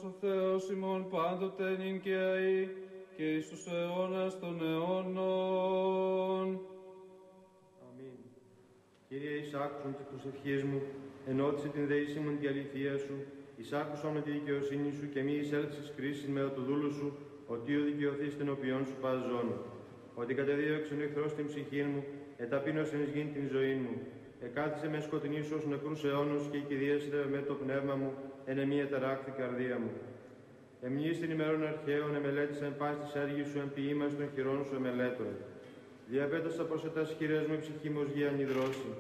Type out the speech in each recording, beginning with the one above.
ο Θεός ημών πάντοτε νυν και αεί και εις τους αιώνας των αιώνων. Αμήν. Κύριε, εις άκουσον τις προσευχές μου, ενώτισε την δεήσή μου την αληθεία σου, εις άκουσον με τη δικαιοσύνη σου και μη εισέλθεις κρίσης με του δούλου σου, ότι ο δικαιωθείς την οποίον σου παζών. Ότι κατεδίωξε ο εχθρός την ψυχή μου, εταπείνωσεν εις γην την ζωή μου. Εκάθισε με σκοτεινής ως νεκρούς αιώνους και οικηδίασε με το πνεύμα μου, εν μία ταράκτη καρδία μου. Εμνείς την ημερών αρχαίων, εμελέτησαν πάση της έργης σου, εμποιήμας των χειρών σου εμελέτων. Διαπέτασα προς ετάς χειρές μου, η ψυχή μου ως γη ανιδρώσει.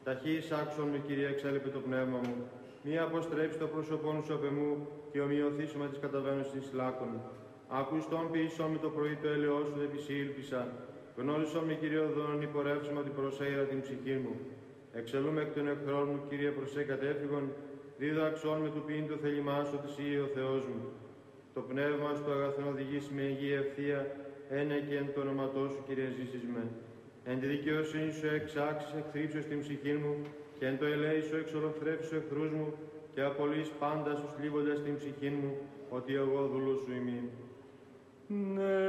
Ταχύης άξον με, Κυρία, εξέλιπε το πνεύμα μου. Μη αποστρέψει το πρόσωπόν σου απ' εμού και ομοιωθήσω με τις καταβαίνωσης λάκων. Ακουστόν ποιησόν με το πρωί το έλεος σου, επισήλπισα. Γνώρισον με, Κύριε, οδόν, υπορεύσιμα την προσέειρα την ψυχή μου. Εξελούμε εκ των εχθρών μου, Κύριε, προσέ κατέφυγον. Δίδαξόν με του ποιήν το θέλημά σου, ότι εσύ ο Θεός μου. Το πνεύμα σου το αγαθόν οδηγήσει με υγεία ευθεία, ένε και εν το όνοματό σου, Κύριε, ζήσεις με. Εν τη δικαιοσύνη σου εξάξεις εχθρύψεως την ψυχή μου, και εν το ελέη σου εξολοθρεύσεις τους εχθρούς μου, και απολύεις πάντα σου θλίβοντας την ψυχή μου, ότι εγώ δούλος σου είμαι. Ναι,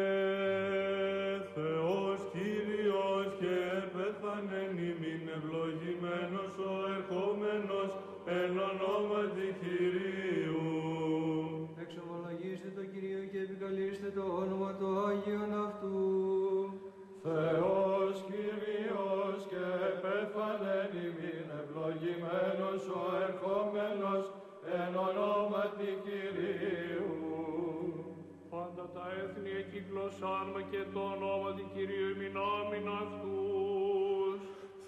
Θεός Κύριος και πέθανεν ημίν, ευλογημένος ο ερχόμενος εν ονόματι Κυρίου. Εξομολογήστε το Κυρίο και επικαλείστε το όνομα το Άγιον αυτού. Θεός Κύριος και πέθανεν ημίν, ευλογημένος ο ερχόμενος εν ονόματι Κυρίου. Πάντα τα έθνη εκυκλωσάρμα και το ονόματι Κυρίου ημινάμιν αυτούς.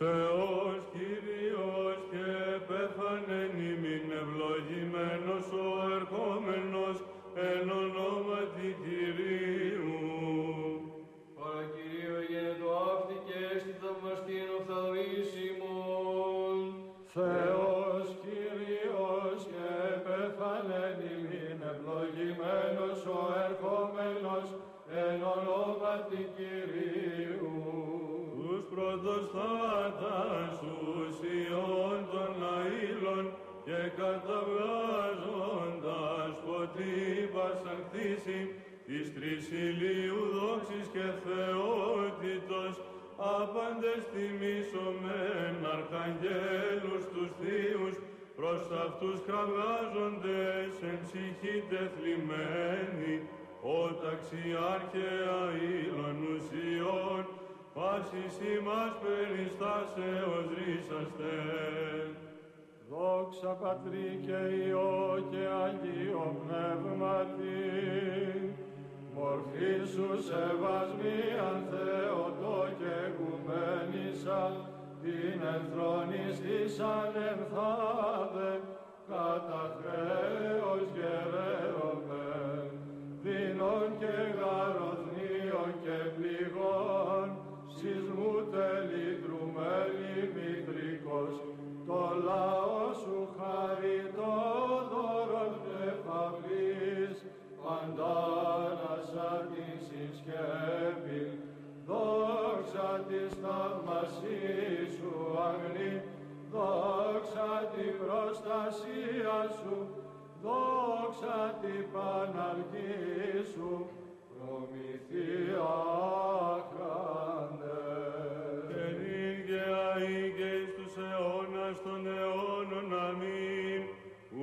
Θεός Κύριος και πέθανεν ημίν, ευλογημένος ο ερχόμενος εν ονόματι Κυρίου. Παρακυρίο γένετο αύτη και έστι θαυμαστήν οφθαλμίσιμον. Θεός Κύριος και πέθανεν ημίν, ευλογημένος ο ερχόμενος εν ονόματι Κυρίου. Τους πρωτοστάτασους ιών των αήλων και καταβγάζοντας ποτήπασαν κτήσι εις τρεις ηλίου δόξης και θεότητος, άπαντες τιμήσομεν αρχαγγέλους τους θείους, προς αυτούς κραυγάζοντες εν ψυχή τεθλιμμένοι, ο ταξιάρχαια ήλων ουσιών, πάσης ημάς περιστάσεως ρίσαστε. Δόξα Πατρί και Υιό και Αγίο Πνεύματι, μορφή σου σεβασμίαν Θεοτό και οικουμένησα, την ενθρονιστήσαν ενθάδε, κατά χρέος γεραίωμεν, δίνων και γαροθνίων και πληγών, σεισμού τελειτρουμένη μητρικός, το λαό σου χαριτόδωρον τεφαυλής, παντάνασα την συσκέπη, δόξα της θαυμασίας σου αγνή, δόξα την προστασία σου, δόξα την παναλγή σου, προμηθεία άχραντε. Καινήν και αεί και εις τους αιώνας των αιώνων, αμήν.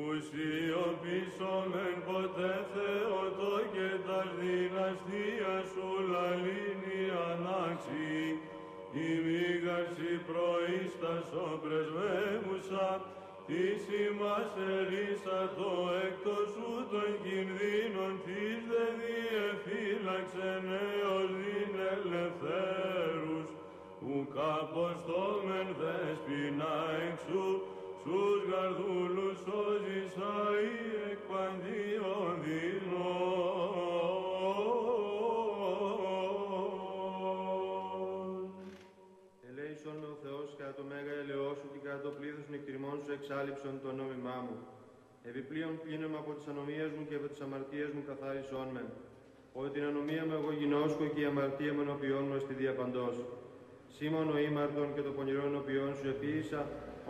Ουσιοπίσομεν ποτέ Θεοτό και τας δυναστείας σου λαλήνη ανάξι, η μήγαρση προείστασο πρεσβεύουσα, της ημάς ερίσατο εκτός σου των κινδύνων, της δε διεφύλαξεν έως την ελευθέρους, ουκ αποστόμεν δέσποινα εξού, στους γαρδούλους σώζεις αεί εκ παντίων δεινών. Ελέησον με ο Θεός κατά το μέγα ελαιό σου και κατά το πλήθος των εκτιμών σου εξάλληψον το νόμιμά μου. Επιπλέον πλύνομαι από τις ανομίες μου και από τις αμαρτίες μου καθάρισόν με. Ότι την ανομία μου εγώ γινώσκω και η αμαρτία μου ενωπιών μου εστί διαπαντός. Σήμων ο ήμαρτον και το πονηρό ενωπιών σου επίησα,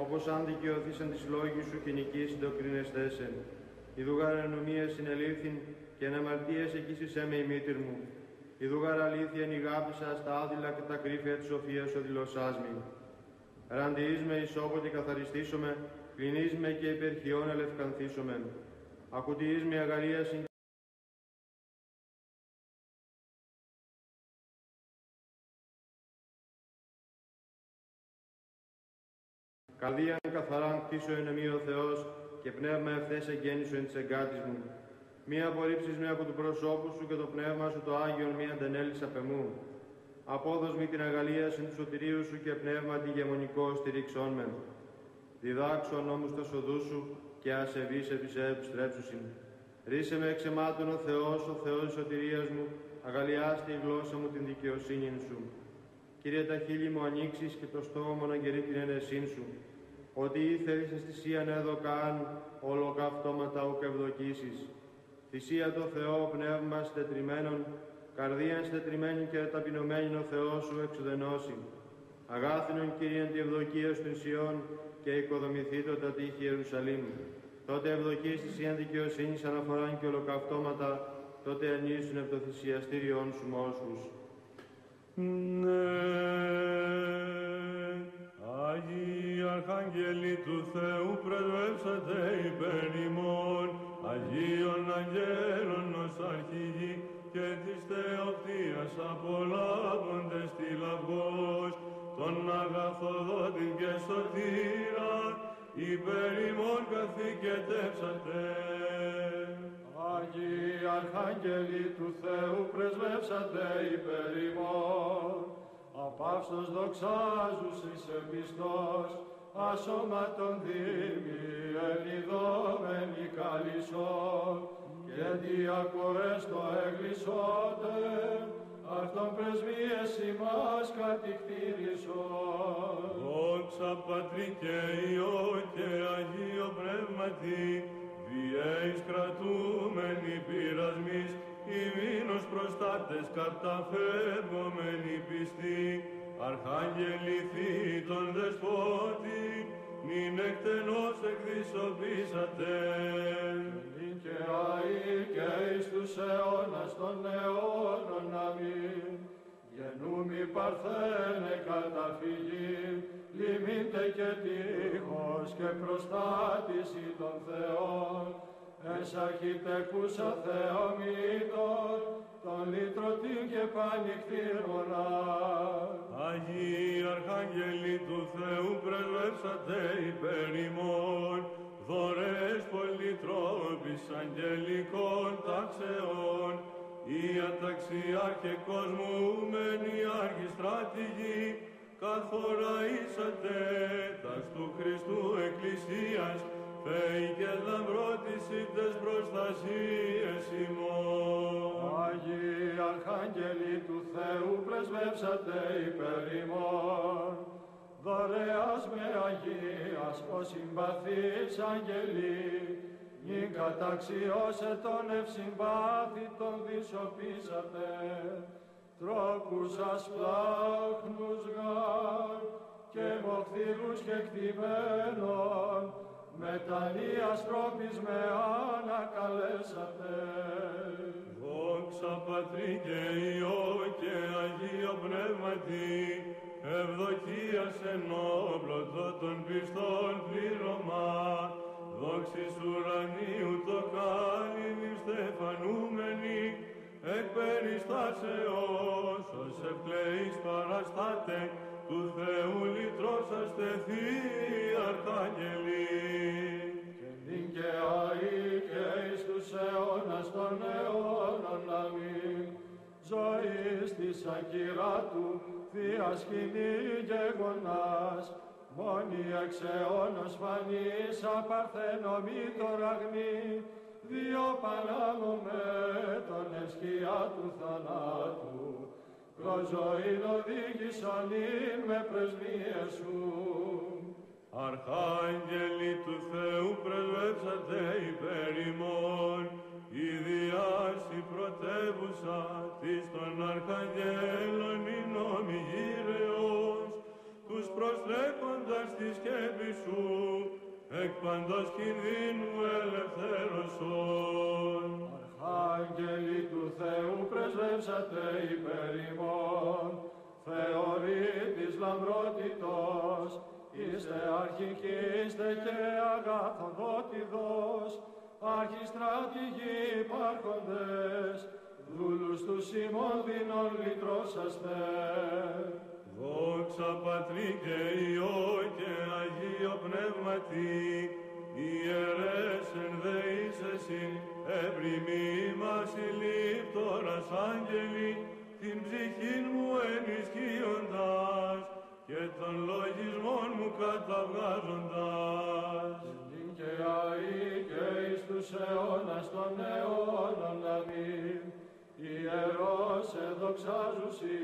όπως αν δικαιωθήσαν τις λόγοι σου και νικήσει το κρίνεστέσεν. Ιδού γάρ ενομία συνελήφθην και εν αμαρτίες εκείσισέ με η μήτηρ μου. Ιδού γάρ αλήθεια νηγάπησα στα άδειλα και τα κρύφια της σοφίας ο δηλωσάς μη. Ραντιείς με ισόποτε καθαριστήσομαι, κλινείς με και υπερχιών ελευκανθήσομαι. Ακουτιείς με αγαλίασιν καρδίαν καθαράν κτίσω εν εμή ο Θεός και πνεύμα ευθές εγγέννησο εν της εγκάτης μου. Μη απορρίψεις με από του προσώπου σου και το πνεύμα σου το Άγιον μη αντενέλεις απ' εμού. Απόδος μη την αγαλίασιν του σωτηρίου σου και πνεύμα τη γεμονικό στηρίξον με. Διδάξω νόμους τα σοδού σου και ασεβείς επί σε επιστρέψουσιν. Ρίσε με εξαιμάτων ο Θεός της σωτηρίας μου, αγαλιάστε η γλώσσα μου την δικαιοσύνη σου. Κύριε, τα χείλη μου ανοίξεις και το στόμα μου αναγγελεί την ενεσύν σου. Ότι ήθελες θυσίαν εδωκάν, ολοκαυτώματα ουκ ευδοκίσεις. Θυσία το Θεό, πνεύμα συντετριμένων, καρδίαν συντετριμένη και ταπεινωμένη ο Θεός σου εξουδενώσει. Αγάθινον Κύριε τη ευδοκία στον Σιών και οικοδομηθήτω τα τείχη Ιερουσαλήμ. Τότε ευδοκείς της ιαν δικαιοσύνης αναφοράν και ολοκαυτώματα, τότε ενίσουν επ' το θυσιαστήριον σου μόσχους. Ναι, Άγιοι Αρχάγγελοι του Θεού πρεσβεύσατε υπέρ ημών, Αγίων Αγγέλων ως αρχηγοί και της θεοπτείας απολάβοντες τη λαυγός, τον αγαθοδότη και σωτήρα, υπέρ ημών καθηκετεύσατε. Άγιοι Αρχάγγελοι του Θεού πρεσβεύσατε υπέρ ημών, απαύστος δοξάζουσις επιστός, ασώματον δήμοι ενιδόμενοι καλυσσόν, και διακορές το εγλυσότε, αυτον πρεσβείες ημάς κατηκτήρισον. Δόξα Πατρί και Υιό και Αγίο Πνεύματι, διέης κρατούμενοι πειρασμής, ημίνος προστάτες καταφεύγομενοι πιστοί, Αρχάγγελοι θήτων δεσπότη, μην εκτενώς εκδισοπήσατε. Δικαιαί και εις τους αιώνας των αιώνων αμήν, γενούμι παρθένε καταφυγή, λυμείτε και τείχος και προστάτηση των Θεών, εσαρχιτεκούσα Θεομήτων, τον λύτρωτην και πανικτήρμονα. Αγίοι Αρχάγγελοι του Θεού πρεσβεύσατε υπέρ ημών, δωρές πολυτρόπης αγγελικών ταξεών, οι αταξιάρχε κοσμούμενοι αρχιστράτηγοι, καθόρα ήσατε τας του Χριστού Εκκλησίας, Θεοί και λαμπρότησιτες προστασίες ημών. Άγιοι Αρχάγγελοι του Θεού πρεσβεύσατε υπέρ ημών, δωρεάς με Αγίας ο συμπαθής αγγελί, νυν καταξιώσε τον ευσυμπάθητον δυσοπίσατε, τρόπους ασπλάχνους γάρ και μοχθηρούς και κτημένων, μετανοίας τρόπης με ανακαλέσατε. Δόξα Πατρί και Υιό και Αγίο Πνεύματι, ευδοκίας εν όπλωτο των πιστών πλήρωμα, δόξης ουρανίου το κάλλιν στεφανούμενοι, εκ περιστάσεως ως ευκλαίης παραστάτε, του Θεού λυτρώσαστε θείοι Αρχάγγελοι. Και δικαιαί και εις τους αιώνας των αιώνων αμήν, ζωής της ακυράτου, θεία σκηνή γεγονάς, μόνη εξ αιώνος φανής απαρθενομήτωρ αγνή, δύο πανάμομαι τον εσκιά του θανάτου, προζωήν οδήγησον ήν με πρεσβείες σου. Αρχάγγελοι του Θεού πρεσβεύσατε υπέρ ημών, η διάση πρωτεύουσα της των Αρχαγγέλων η νόμη γύρεως, τους προστρέχοντας τη σκέπη σου, εκ παντός κινδύνου ελευθέρωσον. Άγγελοι του Θεού πρεσβεύσατε υπέρ ημών, Θεοροί της λαμπρότητος, είστε αρχικήστε και αγαθοδότηδος, αρχιστράτηγοι υπάρχοντες, δούλους του ημών δεινών λυτρώσαστε. Δόξα Πατρί και Υιό και Αγίο Πνεύματι, ιερές ενδεήσεσιν, εύρημοι μας ηλίπτωρας άγγελοι, την ψυχήν μου ενισχύοντας και των λογισμών μου καταβγάζοντας. Και αεί και εις τους αιώνας των αιώνων αμήν, ιερός εδοξάζουσι,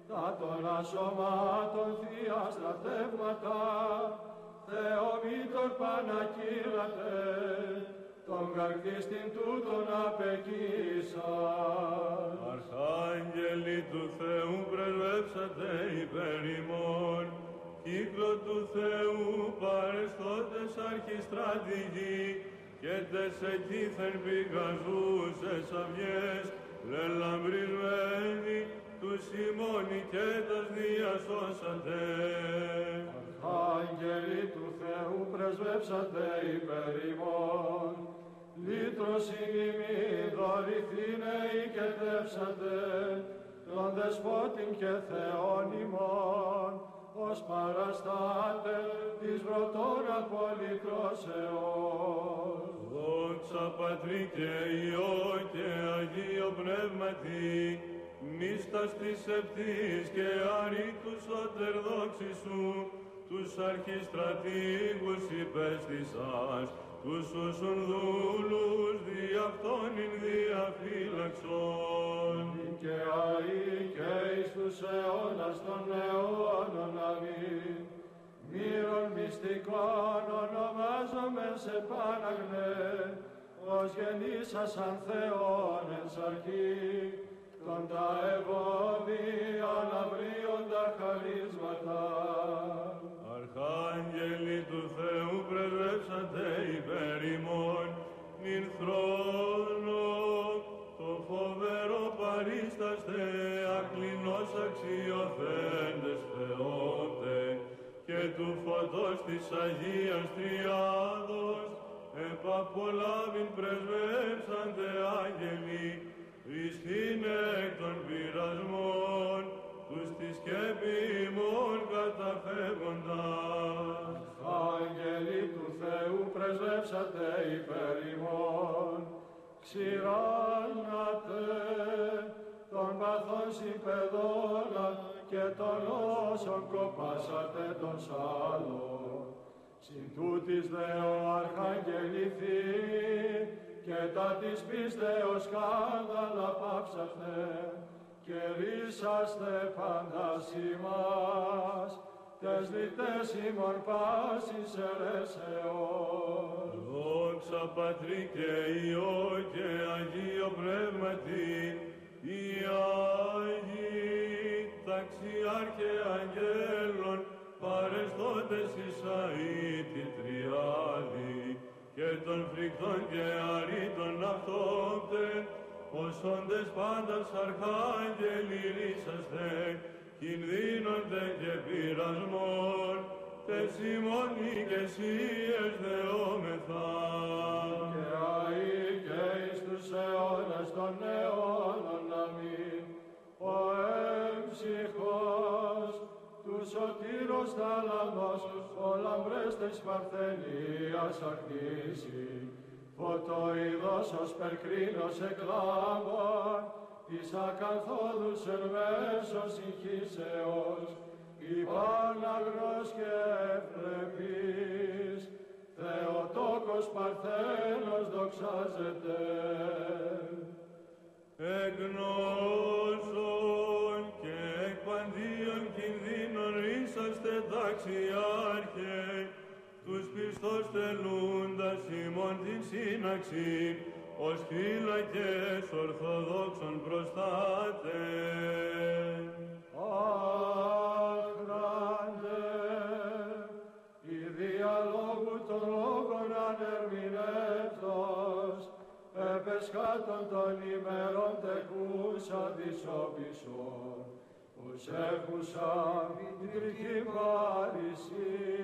τα των ασωμάτων Θεία στρατεύματα, Θεομήτων Πανακύρατε, τον καρδίστην τούτον απεκοίσαν. Αρχάγγελοι του Θεού πρεσβεύσατε υπέρ ημών, κύκλο του Θεού παρεσθόντες αρχιστράτηγοι, και τες εκείθεν πηγαζούσες αυγές, λελαμπρισμένοι, τους ημών και τας διασώσατε. Άγγελοι του Θεού πρεσβεύσατε υπέρ ημών, λύτρωσιν ημί δωρηθήνε οικετεύσατε, τον Δεσπότην και Θεόν ημών, ως παραστάτε της πρωτών απολυτρώσεως. Δόξα Πατρί και Υιό και Αγίο Πνεύματι, μίστας της επτής και αρήτους οτερδόξης σου, τους αρχιστρατήγους υπέστησας, τους όσων δούλους δι' αυτόν ειν διαφύλαξον. Και αεί και εις τους αιώνας των αιώνων αμήν, μύρων μυστικών ονομάζομεν σε Πάναγνε, ως γεννήσασαν Θεόν ενς αρχή, των τα ευώδια αναβρίοντα χαρίσματα. Αρχάγγελοι του Θεού πρεσβεύσατε υπέρ ημών, νυν θρόνο το φοβερό παρίσταστε, ακλινός αξιοθέντες Θεότε, και του φωτός της Αγίας Τριάδος, επαπολάβην πρεσβεύσαντε άγγελοι, Χριστήν εκ των πειρασμών, τους τη σκέπη ημών καταφεύγοντας. Άγγελοι του Θεού πρεσβεύσατε υπέρ ημών, ξηράνατε των παθών συμπεδώνα και των όσων κοπάσατε τον σάλο. Συν τούτης δε ο αρχαγγεληθή και τα της πίστεως σκάνδαλα πάψατε και ρίσαστε πάντας ημάς, τες λυτές ημών πάσης αιρέσεως. Δόξα Πατρί και Υιό και Αγίο Πνεύματι, οι Άγιοι ταξιάρχε αγγέλων, παρεσθόντες εις αήτη τριάδη, και των φρικτών και αρήτων αυτόπτεν, οσόντες πάντας αρχάγγελοι ρίσαστε, κινδύνονται και πειρασμών, τες ημών ηγεσίες δεόμεθα. Και αεί και εις τους αιώνας των αιώνων αμήν, ο έμψυχος του σωτήρος θάλαμος, ο λαμπρές της παρθενίας αρτήσει, φωτοειδός ως περκρίνος εκλάμπων, της ακαθόδους εν μέσω συγχύσεως, υπάναγνος και ευπρεπής, Θεοτόκος Παρθένος δοξάζεται. Εγνώσον και εκ παντίων κινδύνων είσαστε ταξιάρχε, τους πιστός τελούντας ημών την σύναξη, ως φύλακες ορθοδόξων προστάτες. Άχραντε, η διαλόγου των εσχάτων των ημερών τεκούσα της όπισον, ους έχουσα μητρική παρησία.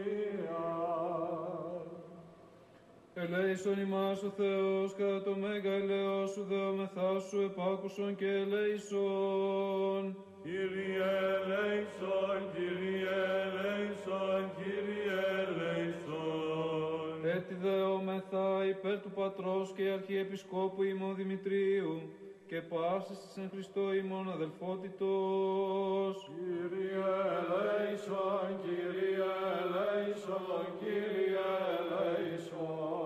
Ελέησον ημάς ο Θεός, κατά το μέγα ελαιός σου δεόμεθά σου επάκουσον και ελέησον. Κύριε ελέησον, Κύριε ελέησον, Κύριε ελέησον. Έτσι δεόμεθα υπέρ του Πατρός και Αρχιεπισκόπου ημών Δημητρίου και πάσης της εν Χριστώ ημών αδελφότητος. Κύριε ελέησον, Κύριε ελέησον, Κύριε ελέησον.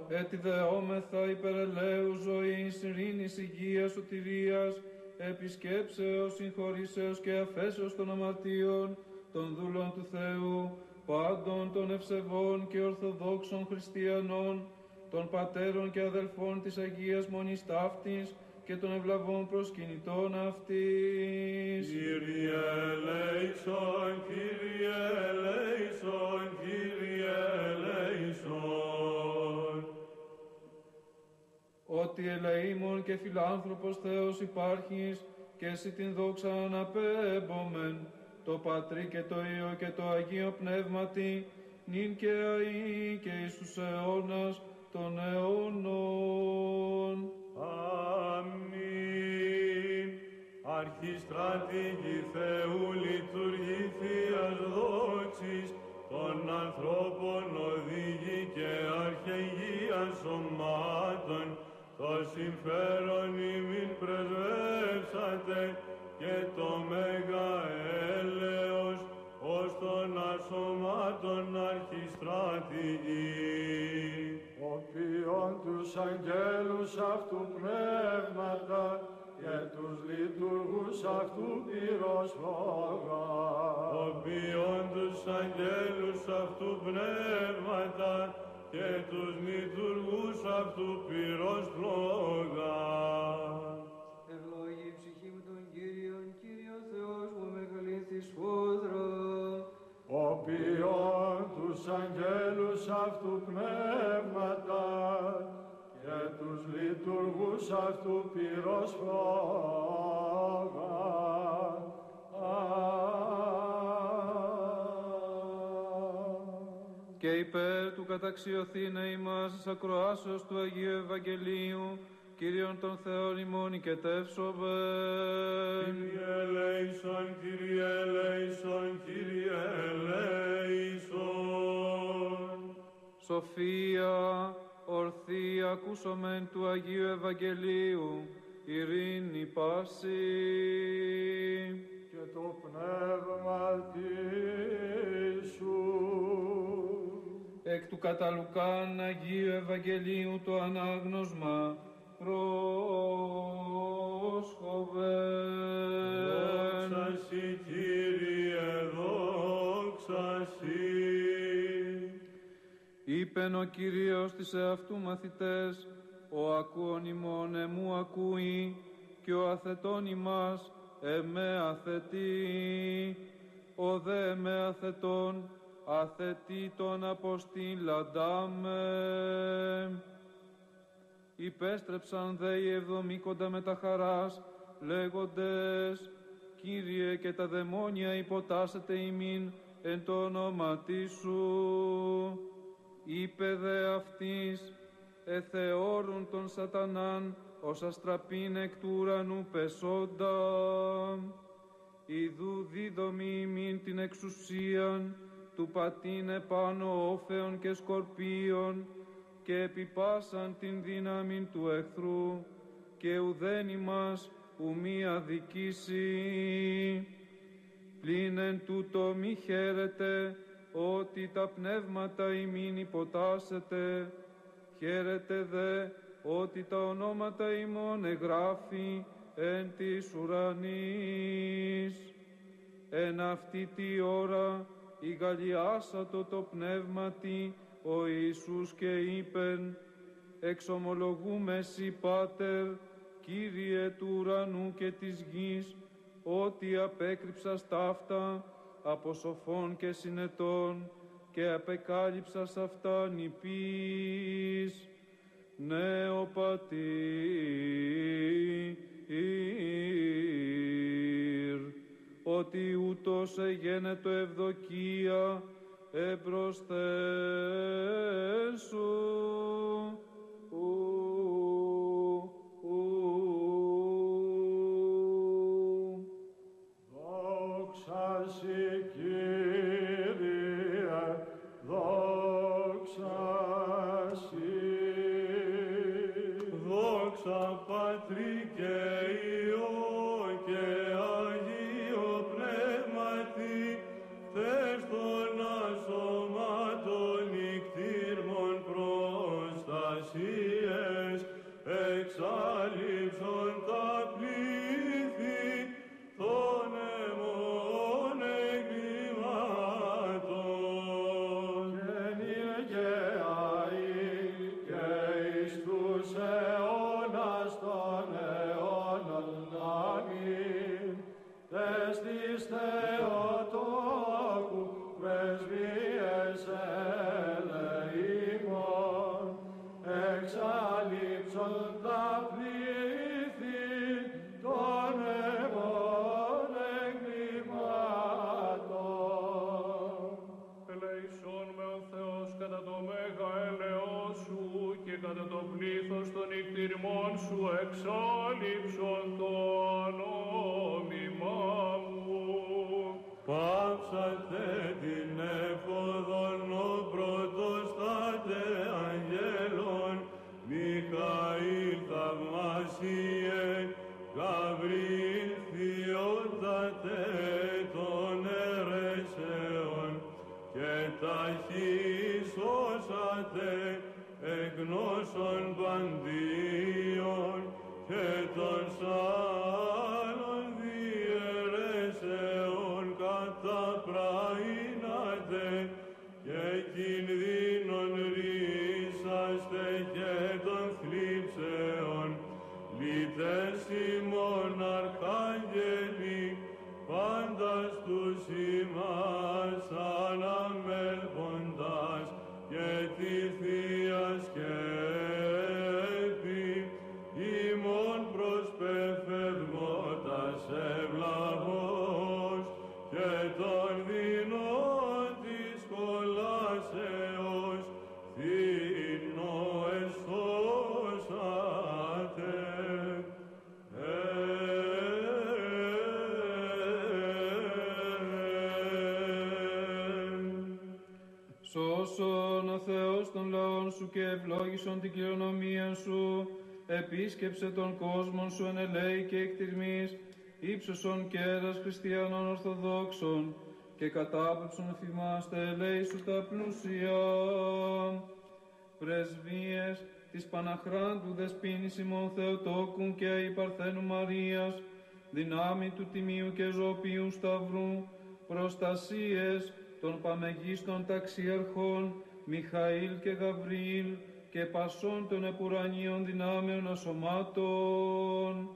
Έτσι δεόμεθα υπέρ ελέους ζωής, ειρήνης, υγείας, σωτηρίας, επισκέψεως, συγχωρήσεως και αφέσεως των αμαρτίων, των δούλων του Θεού, πάντων των ευσεβών και ορθοδόξων χριστιανών, των πατέρων και αδελφών της Αγίας Μονής Ταύτης και των ευλαβών προσκυνητών αυτής. Κύριε ελέησον, Κύριε ελέησον, Κύριε ελέησον. Ότι ελεήμων και φιλάνθρωπος Θεός υπάρχεις και εσύ την δόξα αναπέμπομεν, το Πατρί και το Υιό και το Αγίο Πνεύματι, νυν και αεί και εις τους αιώνας των αιώνων. Αμήν. Αρχιστράτηγη Θεού λειτουργή Θείας δόξης, των ανθρώπων οδηγεί και αρχαιγία σωμάτων, το συμφέρον ημίν πρεσβεύσατε και το μέγα έλεος ως των ασωμάτων αρχιστράτηγη. Οποίον τους αγγέλους αυτού πνεύματα και τους λειτουργούς αυτού πυροσφόγα. Οποίον τους αγγέλους αυτού πνεύματα και τους λειτουργούς αυτού πυροσφόγα. Ευλόγη η ψυχή μου τον Κύριον, Κύριος Θεός μου μεγαλύνθης φόδρα. Οποίον τους αγγέλους αυτού πνεύματα και τους λειτουργούς αυτού πυροσφόγα. Και υπέρ του καταξιωθήνε ημάς εις ακροάσεως του Αγίου Ευαγγελίου, Κύριον των Θεών ημών οικετεύσοβε. Κύριε ελέησον, Κύριε ελέησον, Κύριε ελέησον. Σοφία, ορθή ακούσομεν του Αγίου Ευαγγελίου, ειρήνη πάση. Και το πνεύμα σου. Εκ του κατά Λουκάν Αγίου Ευαγγελίου το ανάγνωσμα πρόσχοβεν. Δόξα σοι, Κύριε, δόξα σοι. Είπεν ο Κύριος της εαυτού μαθητές, ο ακούων ημών εμού ακούει, και ο αθετών ημάς εμέ αθετεί, ο δε εμέ αθετών αθετεί τον αποστήλαντάμε. Υπέστρεψαν δε οι εβδομήκοντα με τα χαράς, λέγοντες, Κύριε, και τα δαιμόνια υποτάσσεται ημίν εν το ονόματί σου. Είπε δε αυτής, εθεώρουν τον σατανάν, ως αστραπήν εκ του ουρανού πεσόντα. Ιδού δίδομη ημίν την εξουσίαν, του πατήν επάνω όφεων και σκορπίων, και επιπάσαν την δύναμη του εχθρού, και ουδέν ημάς ουμή αδικήσει. Πλην εν τούτο μη χαίρετε, ότι τα πνεύματα ημίν υποτάσσετε, χαίρετε δε, ότι τα ονόματα ημών εγγράφει εν της ουρανής. Εν αυτή τη ώρα ηγαλιάσατο το πνεύματι ο Ιησούς και είπεν, εξομολογούμε σοι Πάτερ, Κύριε του ουρανού και της γης, ότι απέκρυψας ταύτα από σοφών και συνετών και απεκάλυψας αυτά νηπίης. νεοπατήρ, ότι ούτως εγένετο ευδοκία εμπροσθέσου. Δόξα σοι, Κύριε, δόξα σοι. Δόξα Πατρί και Υιό και Αγίο Πνεύματι, θες των ασωμάτων νυκτήρμων προστασίες, εξάλληψον τα πλήθη των αιμών εγκλημάτων. Γένειε και αεί και εις τους αιώνας των αιώνων. Αμήν. Τες της Θεοτόκου πρεσβείες ελεήμων, εξάλληψον τα πλήθη των αιμών εγκλημάτων. Ελεησόν με ο Θεός κατά το μέγα έλεος σου και κατά το πλήθος των νυκτηρμών σου εξάλληψον το νόμιμά μου. Πάψατε την έφοδον ο πρωτοστάτε αγγέλων, Μιχαήλ θαυμάσιε, Γαβριήλ θειότατε των αιρεσαίων, και ταχύς σώσατε εγνώσων παντίων, και των άλλων διαιρέσεων καταπραίνατε, και κινδύνων ρίσαστε και των θλίψεων, λύτες ημών αρχάγγελοι, πάντας τους ημάς αναμέλποντας, και τη Θεία σκέπη ημών προσπεφευγότας ευλαβώς, και των δεινών της κολάσεως θύνο εσώσατε. Σώσον ο Θεός των λαών σου και ευλόγησον την κληρονομία σου, επίσκεψε τον κόσμον σου εν ελέη και εκτιρμής, ύψωσον κέρας χριστιανών ορθοδόξων, και κατάπεψον εφημάστε ελέη σου τα πλούσια. Πρεσβείες της Παναχράντου Δεσποίνης ημών Θεοτόκου και η Παρθένου Μαρίας, δυνάμει του Τιμίου και Ζωοποιού Σταυρού, προστασίες των παμεγίστων ταξιαρχών Μιχαήλ και Γαβριήλ και πασών των επουρανίων δυνάμεων ασωμάτων,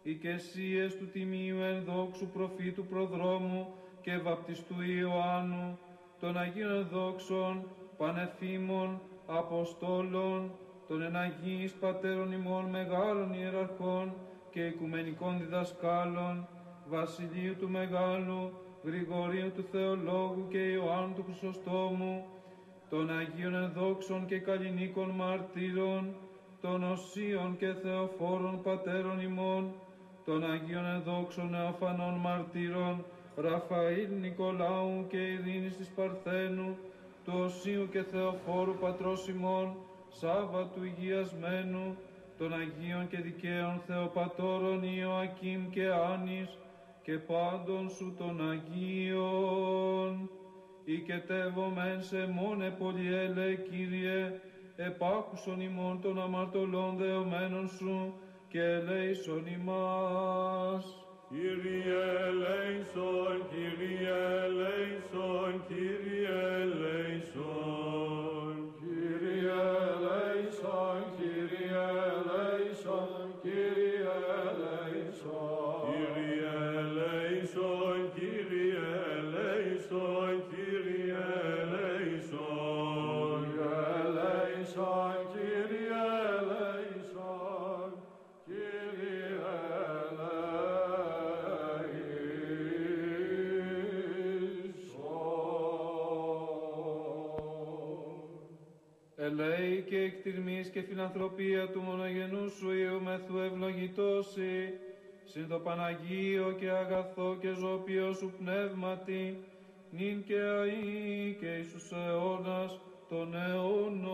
οικεσίες του Τιμίου ενδόξου προφήτου προδρόμου και βαπτιστού Ιωάννου, των Αγίων ενδόξων πανεφήμων Αποστόλων, των εναγίης πατέρων ημών μεγάλων ιεραρχών και οικουμενικών διδασκάλων, Βασιλείου του Μεγάλου, Γρηγορίου του Θεολόγου και Ιωάννου του Χρυσοστόμου, των Αγίων ενδόξων και καλλινίκων μαρτύρων, των Οσίων και Θεοφόρων πατέρων ημών, των Αγίων ενδόξων νεοφανών μαρτύρων, Ραφαήλ, Νικολάου και Ειρήνης της Παρθένου, του Οσίου και Θεοφόρου πατρός ημών, Σάββατου υγιασμένου, των Αγίων και δικαίων Θεοπατώρων Ιωακήμ και Άνης, και πάντων σου των Αγίων, οικετεύομεν σε μόνε πολυέλε, Κύριε, επάκουσον ημών των αμαρτωλών δεωμένων σου, και ελέησον ημάς. Κύριε ελέησον, Κύριε ελέησον, Κύριε ελέησον. Κύριε ελέησον, Κύριε ελέησον, Κύριε ελέησον. Κύριε ελέησον, Κύριε ελέησον, Κύριε ελέησον. Κύριε ελέησον, Κύριε και εκτιρμής και φιλανθρωπία του μονογενού σου Υιού μεθού ευλογητώσει, συν το Παναγίο και αγαθό και ζώπιο σου πνεύματι, νυν και αεί και εις τους αιώνας των αιώνων.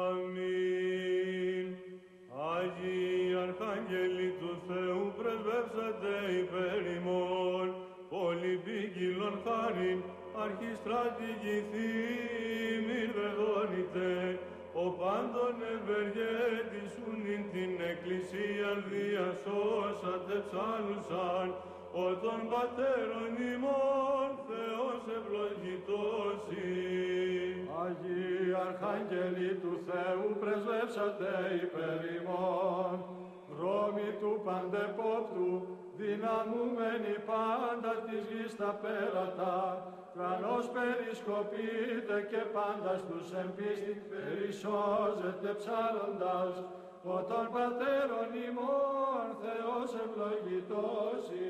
Αμήν. Άγιοι Αρχάγγελοι του Θεού, πρεσβεύσατε υπέρ ημών, πολυπήγγυλων χάριν, αρχιστρατηγηθή μυρδεδόνητε, ο πάντων ευεργέτης ουν την Εκκλησία διασώσατε ψάλουσαν, ο των πατέρων ημών Θεός ευλογητώσει. Άγιοι Αρχάγγελοι του Θεού, πρεσβεύσατε υπέρ ημών, δρόμοι του παντεπόπτου, δυναμούμενοι πάντα της γης τα πέρατα, ουρανός περισκοπείτε και πάντα στους εν πίστη περισσώζετε ψάλλοντας, ο των πατέρων ημών Θεός ευλογητώσει.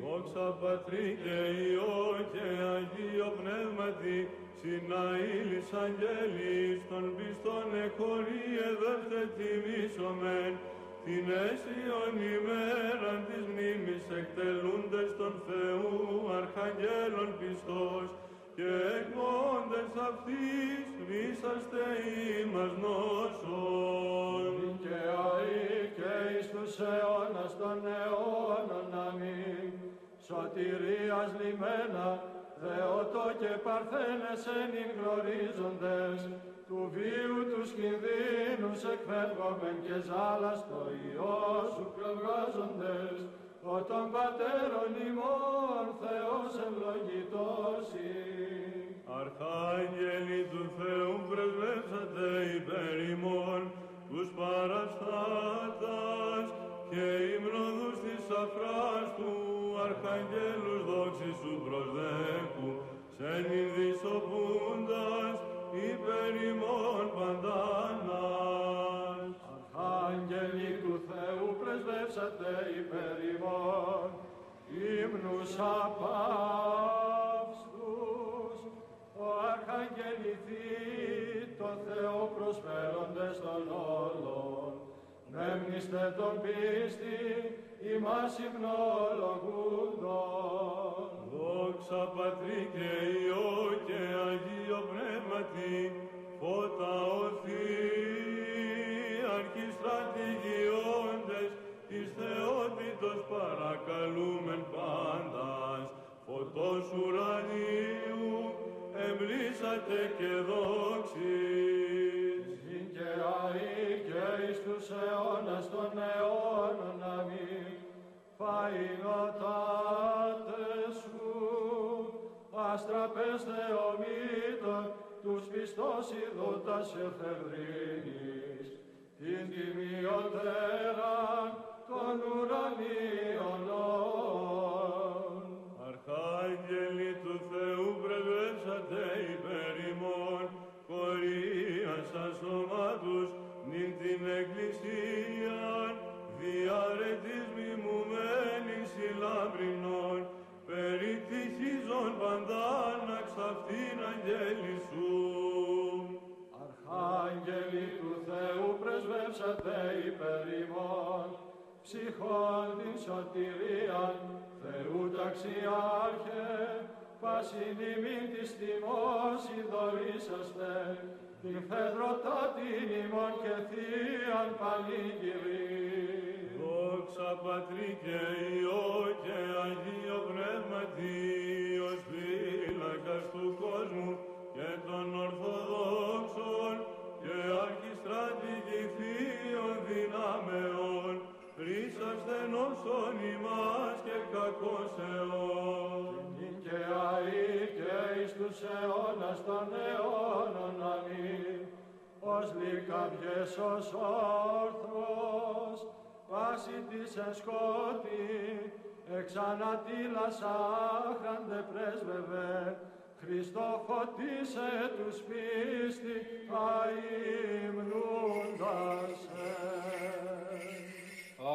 Δόξα Πατρί και Υιό και Αγίο Πνεύματι, συναήλης αγγέλης, των πιστών εχωρίε δεύτε τιμήσομεν, την αίσιον ημέραν της μνήμης εκτελούντες των Θεού αρχαγγέλων πιστός, και εκμόντες αυτής βήσαστε ημάς νόσον. Δικαιαεί και εις τους αιώνας των αιώνων, αμήν. Σωτηρίας λιμένα, Θεότο και Παρθένες ενήν γνωρίζοντες, του βίου τους κινδύνους εκφεύγομεν και ζάλας το Υιό σου προβγάζοντες, ο των πατέρων ημών Θεός ευλογητώσει. Αρχάγγελοι του Θεού, πρεσβεύσατε υπέρ ημών, τους παραστάτας και υμνοδούς της αφράς του, αρχαγγέλους δόξη σου προσδέχου, σεν ειδησοπούντας υπέρ ημών παντάνας. Αρχάγγελοι του Θεού, πρεσβεύσατε υπέρ ημών, ύμνους απαύστους, ο αρχαγγεληθή το Θεό προσφέροντες των όλων, μέμνηστε τον πίστη ημάς υμνολογούντων. Δόξα Πατρί και Υιό και Αγίο Πνεύματι, φώτα οθή, αρχιστρατηγιόντες της θεότητος παρακαλούμεν πάντας, φωτός ουρανίου εμπλήσατε και δόξης. Δικαιαεί και εις τους αιώνας των αιώνων, αμήν. Φαϊνοτάτες σου, αστραπές Θεομήτων, τους πιστός ειδότας εφευρύνης, την τιμιωτέραν των ουρανίων. Αρχάγγελοι του Θεού, πρεσβεύσατε υπέρ ημών, κορίας ασωμάτους, νυν την Εκκλησίαν, διαρετής μιμουμένης ηλαμπρινών, περί τυχίζων παντάναξ αυτήν αγγέλη σου. Αρχάγγελοι του Θεού, πρεσβεύσατε υπέρ ημών, ψυχών την σωτηρίαν, Θεού ταξιάρχε, πάσιν ημίν της τιμός ειδωρήσαστε, την φεδροτάτην ημών και θείαν πανήγυρη. Δόξα Πατρί και Υιό και Αγίο Πνεύματι, ως φύλακας του κόσμου και των Ορθοδόξων και αρχιστρατηγηθείων δυνάμεων, ρίσαστε νόσον ημάς και κακός αιών. Και αεί και εις τους αιώνας των αιώνων, αμήν. Ως λυκαβιές ως όρθρος, πάση της εν σκότη, εξανατήλας άχραντε πρέσβευε, Χριστό φωτίσε τους πίστη αημνούντας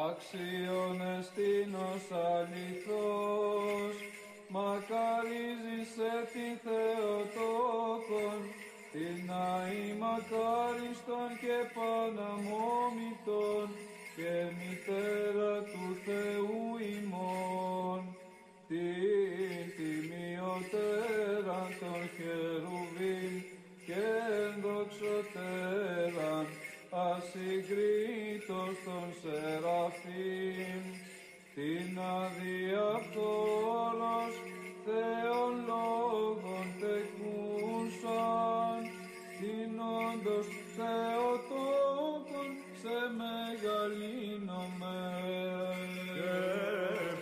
άξιον εστίν ως αληθώς, μακαρίζεις την Θεοτόκον, την αημακάριστον και παναμόμητον, και μητέρα του Θεού ημών, την τιμιωτέραν των χερουβίμ και ενδοξωτέραν, ασυγκρίτως των Σεραφείμ, την αδιαφθόρος Θεόν λόγων τεκούσαν, την όντως Θεοτόκον σε μεγαλύνομαι. Και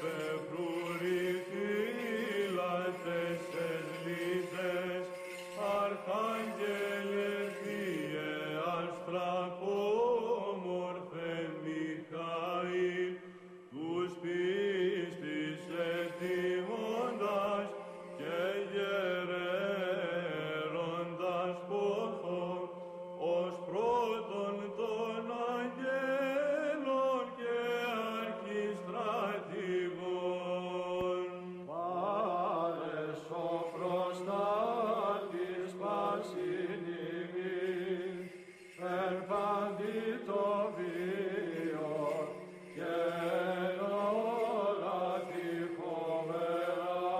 πεπρουροί φύλατες εσλίζες, αρχάγγελε Θείε αστραπόμορφε Μιχαήλ, τους πίστης ετοιμώντας και γερέροντας πόθον, ως πρώτον των αγγέλων και αρχιστρατηγών. Πάρε σοφροστάτης πάσιν ημίν, εν παντή το βίο και εν όλα τυχομερά,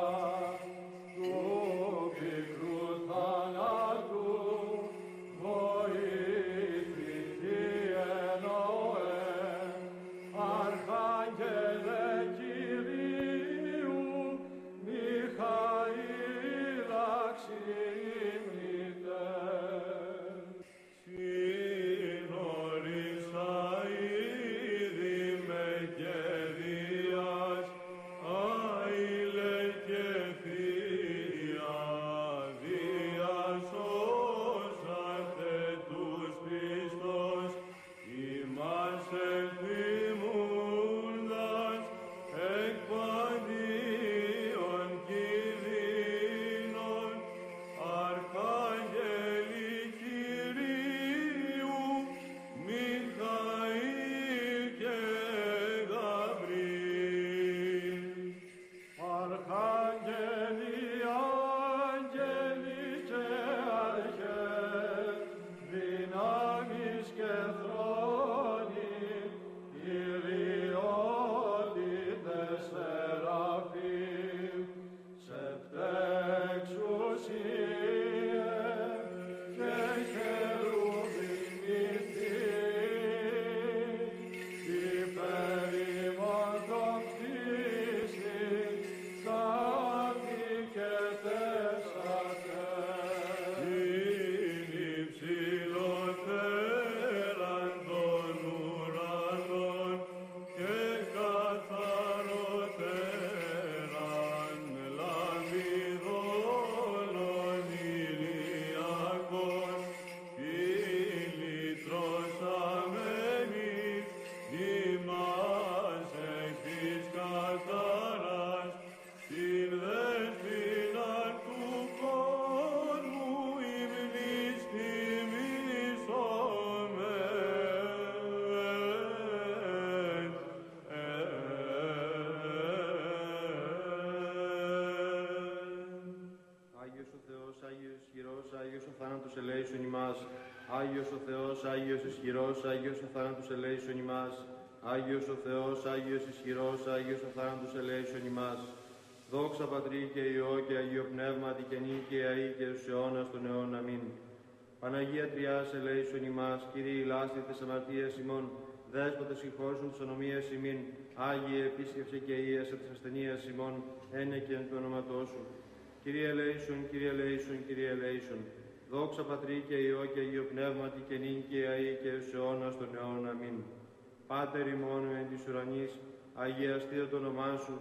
του πικρού θανάτου βοήθητη εννοέ, Αρχάγγελε Κυρίου, Μιχαήλ αξιμνήτε. Σύνορισα ήδη με κερδίας, άειλε και θεία, διασώσατε τους πιστός, ημάς εκθυμούντας εκ παντίων κινδύνων, Αρχάγγελοι Κυρίου, Μιχαήλ και Γαβριήλ. Αρχάγγελοι, άγγελοι και αρχές, δυνάμεις και θρόνοι, κυριότητες Σεραφείμ, σεπτεξουσίες και χερουβίμ υπέρ ημών των κτίσιν, Την υψηλότεραν των ουρανών και καθαρότεραν λαμπιδόλων ηλιακών, ηλιτρωσαμένη ημάς εκ της καθαράς, την δέσποιναν του κόσμου υμνής τιμήσομεν. Άγιος ο Θεός, Άγιος ισχυρός, Άγιος ο θάνατος ελέησον ημάς. Άγιος ο Θεός, Άγιος ισχυρός, Άγιος ο θάνατος ελέησον ημάς. Άγιος ο Θεός, Άγιος ισχυρός, Άγιος ο θάνατος ελέησον ημάς. Δόξα Πατρί και Υιό και Αγίο Πνεύματι και νίκη αεί και στους αιώνας των αιώνων. Αμήν. Παναγία Τριάς ελέησον ημάς, Κύριε ηλάστη τες αμαρτίας ημών, Δέσποτε συγχώρησον τις ονομίες ημίν, Άγιε επίσκεψε και ίασα της ασθενείας ημών, ένεκεν του ονόματός σου. Κύριε ελέησον, Κύριε ελέησον, Κύριε ελέησον. Δόξα Πατρί και Υιό και Αγίο Πνεύματι και νίκη αεί και στους αιώνας των αιώνων. Αμήν. Πάτερ ημών εν της ουρανής, αγιαστείτε το όνομά σου,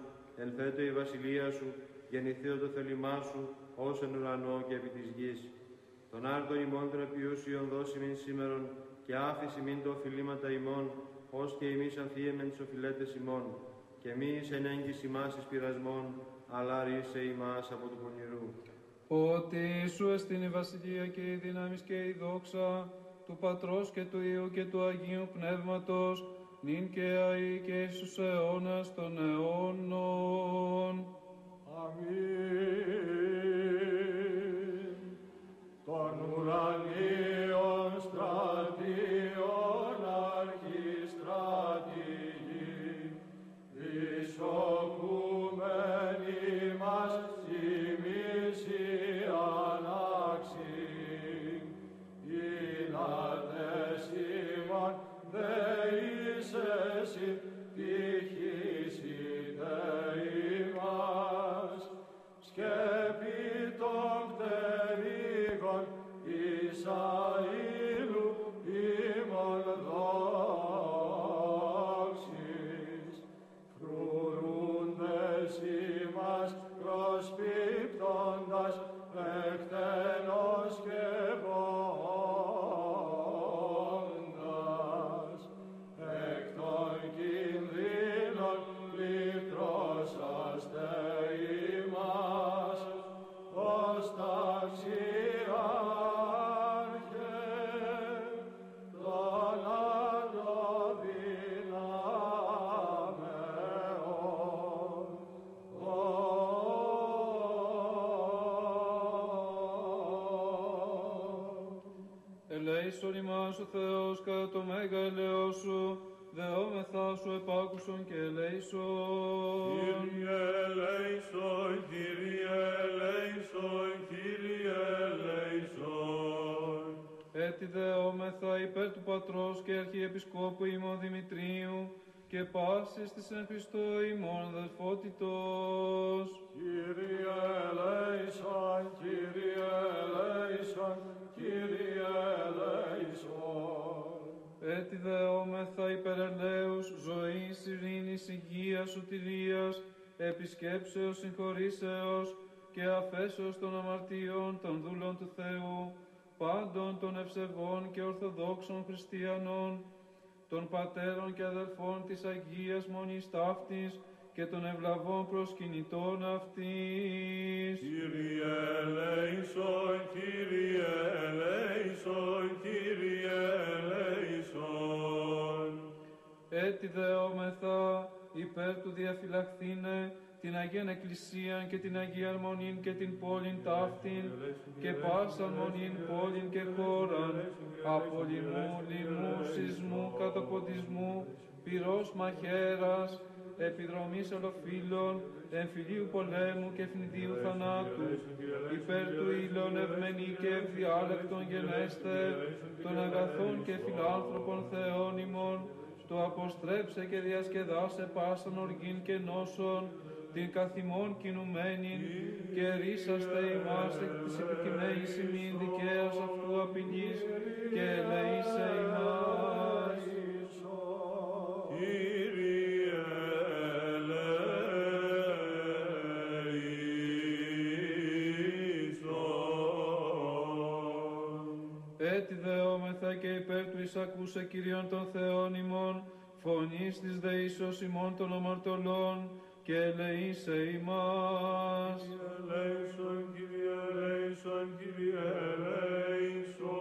ελθέτω η βασιλεία σου, γεννηθείτε το θέλημά σου, ως εν ουρανό και επί της γης. Τον άρτον ημών των επιούσιων δώσει μην σήμερον, και άφηση μην το οφειλήματα ημών, ως και εμείς αφίεμεν τις οφειλέτες ημών. Και μη εις εν έγκυση μας εις πειρασμών, αλλά ρίσε ημάς από του πονηρού. Ότι σου εστίν η βασιλεία και η δύναμη και η δόξα του Πατρός και του Υιού και του Αγίου Πνεύματος, νυν και αεί και εις τους αιώνας των αιώνων. Αμήν. Των ουρανίων στρατιών αρχιστρατηγοί, εισοκούμενοι μας ημίσοι ανάξιν, ήλατες ημών δεείς εσύ τυχήσετε ημάς, σκέπη των πτερίγων εις αήλου ημών δόξης, φρουρούντες ημάς προσπίπτοντας εκτενώς και πόντας, εκ των κινδύνων λυτρώσαστε ημάς, ως ταξιάρχε των αντοδυνάμεων. Ελέησον ημάς ο Θεός κατά το μέγα ελαιός σου, δεόμεθά σου επάκουσον και ελέησον. Κύριε ελέησον, Κύριε ελέησον, Κύριε ελέησον. Έτσι δεόμεθα υπέρ του Πατρός και Αρχιεπισκόπου ημών Δημητρίου και πάσης της εν Χριστώ ημών δεσπότητος. Κύριε ελέησον, Κύριε ελέησον, Κύριε ελέησον. Έτσι δεόμεθα υπέρ ελέους, ζωής, ειρήνης, υγείας, σωτηρίας, επισκέψεως, συγχωρήσεως και αφέσεως των αμαρτιών των δούλων του Θεού, πάντων των ευσεβών και ορθοδόξων χριστιανών, των πατέρων και αδελφών της Αγίας Μονής ταύτης και των ευλαβών προσκυνητών αυτής. Κύριε ελέησον, Κύριε ελέησον, Κύριε ελέησον. Έτσι δεόμεθα υπέρ του διαφυλαχθήνε την Αγίαν Εκκλησίαν και την Αγίαν Μονήν και την πόλην ταύτην και πάσαν μονήν πόλην και χώραν από λοιμού, λοιμού, σεισμού, κατοποντισμού, πυρός μαχαίρας, επιδρομής ολοφύλων, εμφυλίου πολέμου και ευνηδίου θανάτου, υπέρ του ήλιον ευμενή και ευδιάλεκτον γενέστε, των αγαθών και φιλάνθρωπων Θεών ημών, το αποστρέψε και διασκεδάσε πάσαν οργήν και νόσον, την καθημών κινουμένην, και ρίσαστε ημάς εκ της επιτιμένης ημίν δικαίας αυτού απειλής, και ελεήσε ημάς. Κύριε ελέησον. Έτσι δεόμεθα και υπέρ του εισακούσε Κυρίων των Θεών ημών, φωνής της δεήσεως ημών των αμαρτωλών, και ελεήσε ημάς. Κύριε ελέησον, Κύριε ελέησον, Κύριε ελέησον.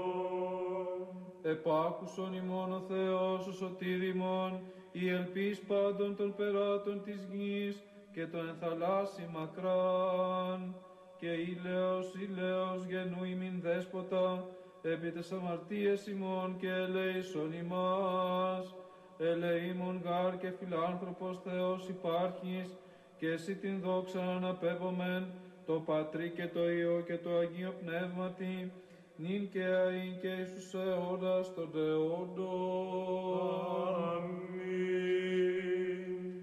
Επάκουσον ημών ο Θεός ο σωτήρ ημών, η ελπίς πάντων των περάτων της γης και των ενθαλάσσι μακράν. Και ήλαιος, ήλαιος γενού ημίν δέσποτα, επί τες αμαρτίες ημών και ελέησον ημάς. Ελεήμων γάρ και φιλάνθρωπος Θεός υπάρχεις, και εσύ την δόξα αναπέμπομεν, το Πατρί και το Υιό και το Αγίο Πνεύματι, νυν και αΐν και εις τους αιώνας των αιώντων. Αμήν.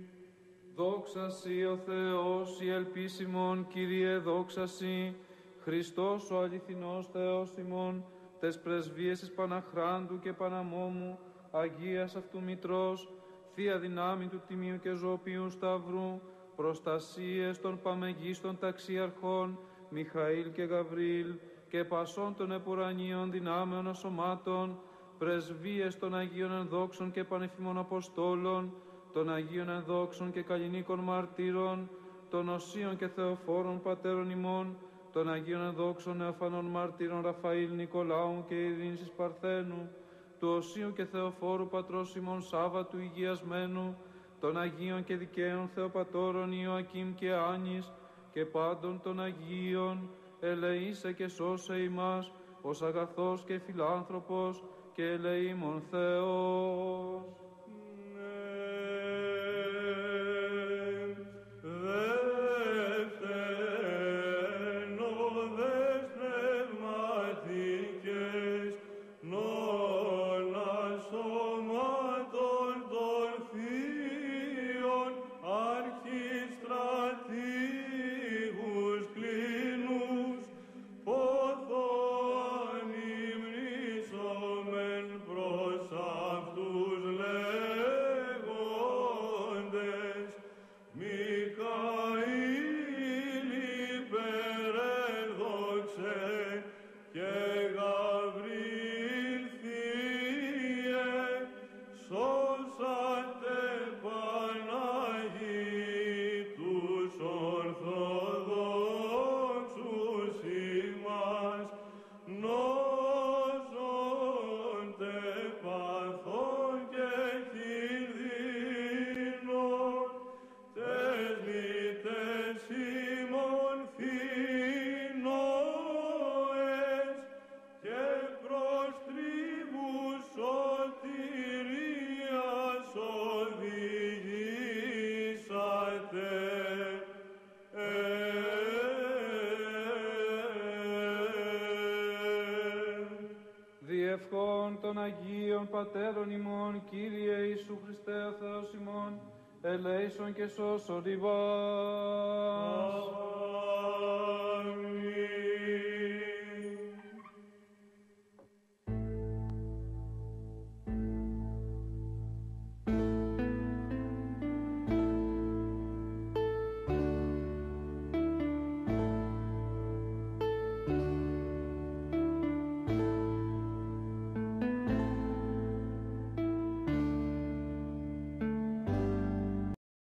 Δόξα Σοι ο Θεός, η ελπίσιμον, Κύριε δόξα Σοι, Χριστός ο αληθινός Θεός ημών, τες πρεσβείες της Παναχράντου και Παναμόμου, Αγίας αυτού Μητρός, Θεία δυνάμει του Τιμίου και Ζωοποιού Σταυρού, προστασίες των παμεγίστων ταξιαρχών, Μιχαήλ και Γαβρίλ, και πασών των επουρανίων δυνάμεων ασωμάτων, πρεσβείες των Αγίων Ενδόξων και Πανεφημών Αποστόλων, των Αγίων Ενδόξων και Καλλινίκων Μαρτύρων, των Οσίων και Θεοφόρων Πατέρων ημών, των Αγίων Ενδόξων Νεοφανών Μαρτύρων Ραφαήλ, Νικολάου και Ειρήνης Παρθένου, του Οσίου και Θεοφόρου Πατρός ημών Σάββατου Υγειασμένου, των Αγίων και Δικαίων Θεοπατώρων Ιωακήμ και Άνης, και πάντων των Αγίων, ελεήσε και σώσε ημάς, ως αγαθός και φιλάνθρωπος και ελεήμων Θεός. Διευχών των Αγίων Πατέρων ημών, Κύριε Ιησού Χριστέ ο Θεός ημών, ελέησον και σώσον ημάς.